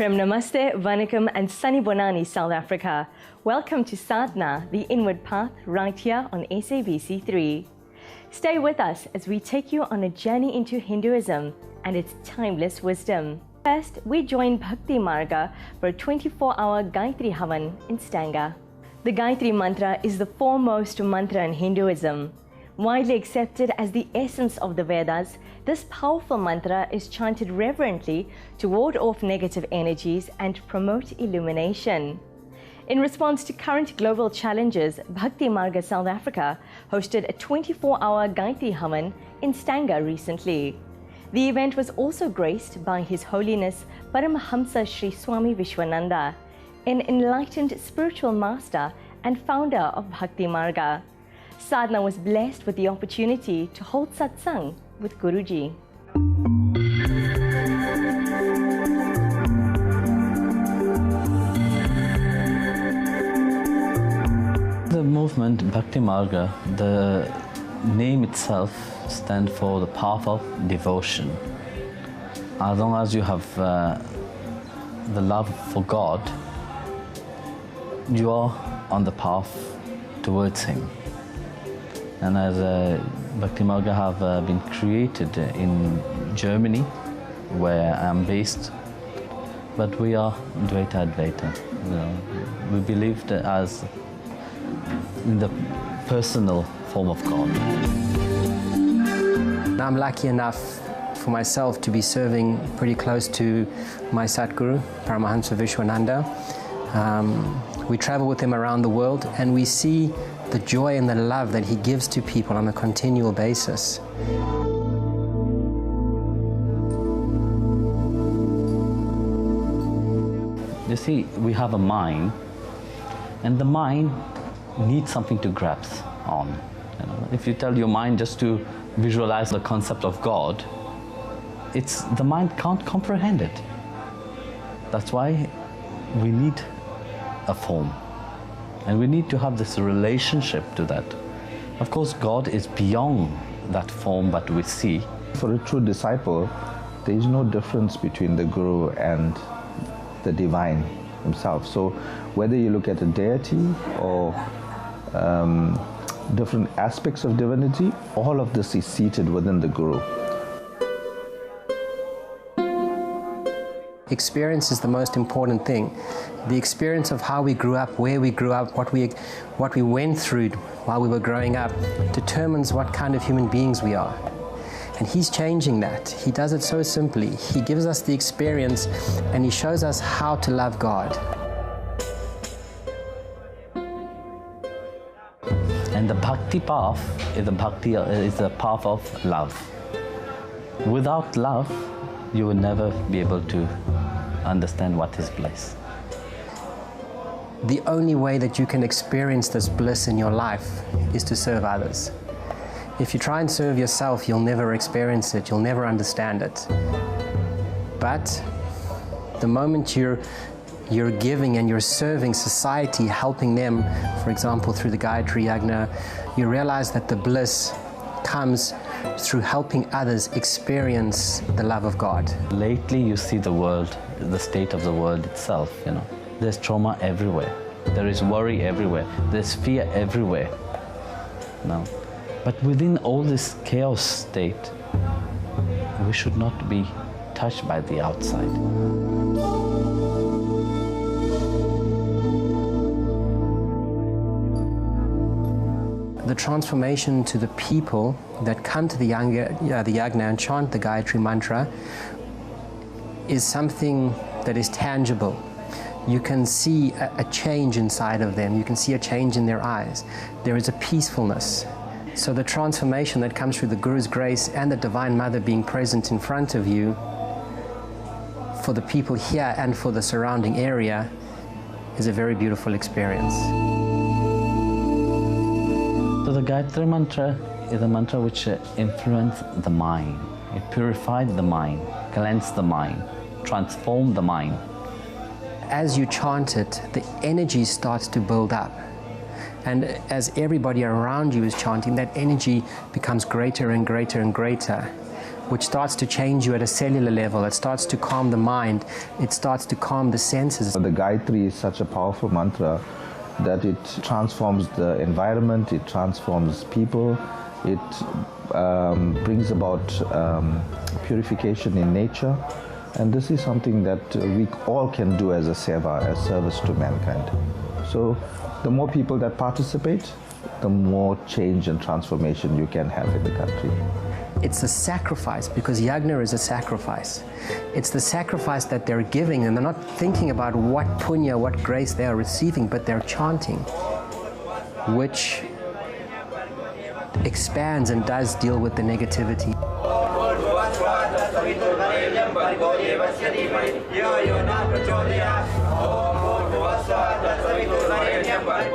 From Namaste, Vanakkam and sunny Bonani, South Africa, welcome to Sadhana, the Inward Path, right here on SABC3. Stay with us as we take you on a journey into Hinduism and its timeless wisdom. First, we join Bhakti Marga for a 24-hour Gayatri Havan in Stanga. The Gayatri Mantra is the foremost mantra in Hinduism. Widely accepted as the essence of the Vedas, this powerful mantra is chanted reverently to ward off negative energies and promote illumination. In response to current global challenges, Bhakti Marga South Africa hosted a 24-hour Gayatri Havan in Stanga recently. The event was also graced by His Holiness Paramahamsa Vishwananda, an enlightened spiritual master and founder of Bhakti Marga. Sadhana was blessed with the opportunity to hold satsang with Guruji. The movement Bhakti Marga, the name itself stands for the path of devotion. As long as you have the love for God, you are on the path towards Him. And as Bhakti Marga have been created in Germany, where I am based, but we are Dvaita Advaita. You know, we believe that as in the personal form of God. I'm lucky enough for myself to be serving pretty close to my Satguru, Paramahamsa Vishwananda. We travel with him around the world and we see the joy and the love that he gives to people on a continual basis. You see, we have a mind, and the mind needs something to grasp on. You know, if you tell your mind just to visualize the concept of God, the mind can't comprehend it. That's why we need a form. And we need to have this relationship to that. Of course, God is beyond that form that we see. For a true disciple, there is no difference between the Guru and the Divine Himself. So whether you look at a deity or different aspects of divinity, all of this is seated within the Guru. Experience is the most important thing. The experience of how we grew up, where we grew up, what we went through while we were growing up determines what kind of human beings we are. And he's changing that. He does it so simply. He gives us the experience and he shows us how to love God. And the bhakti path is the path of love. Without love, you will never be able to understand what is bliss. The only way that you can experience this bliss in your life is to serve others. If you try and serve yourself, you'll never experience it, you'll never understand it. But the moment you're giving and you're serving society, helping them, for example, through the Gayatri Yagna, you realize that the bliss comes through helping others experience the love of God. Lately, you see the world, the state of the world itself, you know. There's trauma everywhere. There is worry everywhere. There's fear everywhere. No. But within all this chaos state, we should not be touched by the outside. The transformation to the people that come to the Yagna and chant the Gayatri Mantra is something that is tangible. You can see a change inside of them. You can see a change in their eyes. There is a peacefulness. So the transformation that comes through the Guru's grace and the Divine Mother being present in front of you, for the people here and for the surrounding area, is a very beautiful experience. So the Gayatri Mantra is a mantra which influences the mind. It purifies the mind, cleanses the mind, transforms the mind. As you chant it, the energy starts to build up. And as everybody around you is chanting, that energy becomes greater and greater and greater. which starts to change you at a cellular level. It starts to calm the mind. It starts to calm the senses. The Gayatri is such a powerful mantra that it transforms the environment, it transforms people, it brings about purification in nature. And this is something that we all can do as a seva, as service to mankind. So the more people that participate, the more change and transformation you can have in the country. It's a sacrifice, because yagna is a sacrifice. It's the sacrifice that they're giving, and they're not thinking about what punya, what grace they are receiving, but they're chanting, which expands and does deal with the negativity.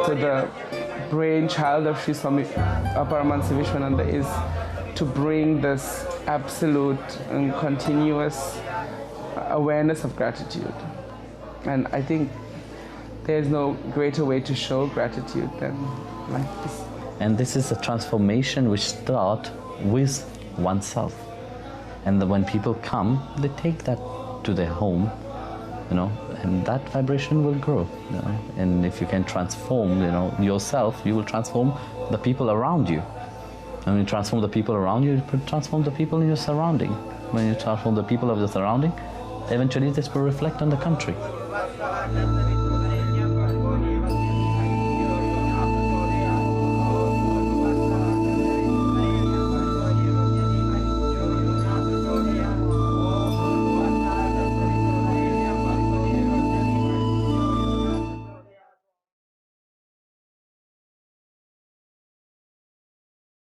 So the brainchild of Sri Swami Paramahamsa Vishwananda is to bring this absolute and continuous awareness of gratitude. And I think there's no greater way to show gratitude than like this. And this is a transformation which starts with oneself. And when people come, they take that to their home, and that vibration will grow. And if you can transform, yourself, you will transform the people around you. And when you transform the people around you, you transform the people in your surrounding. When you transform the people of the surrounding, eventually this will reflect on the country.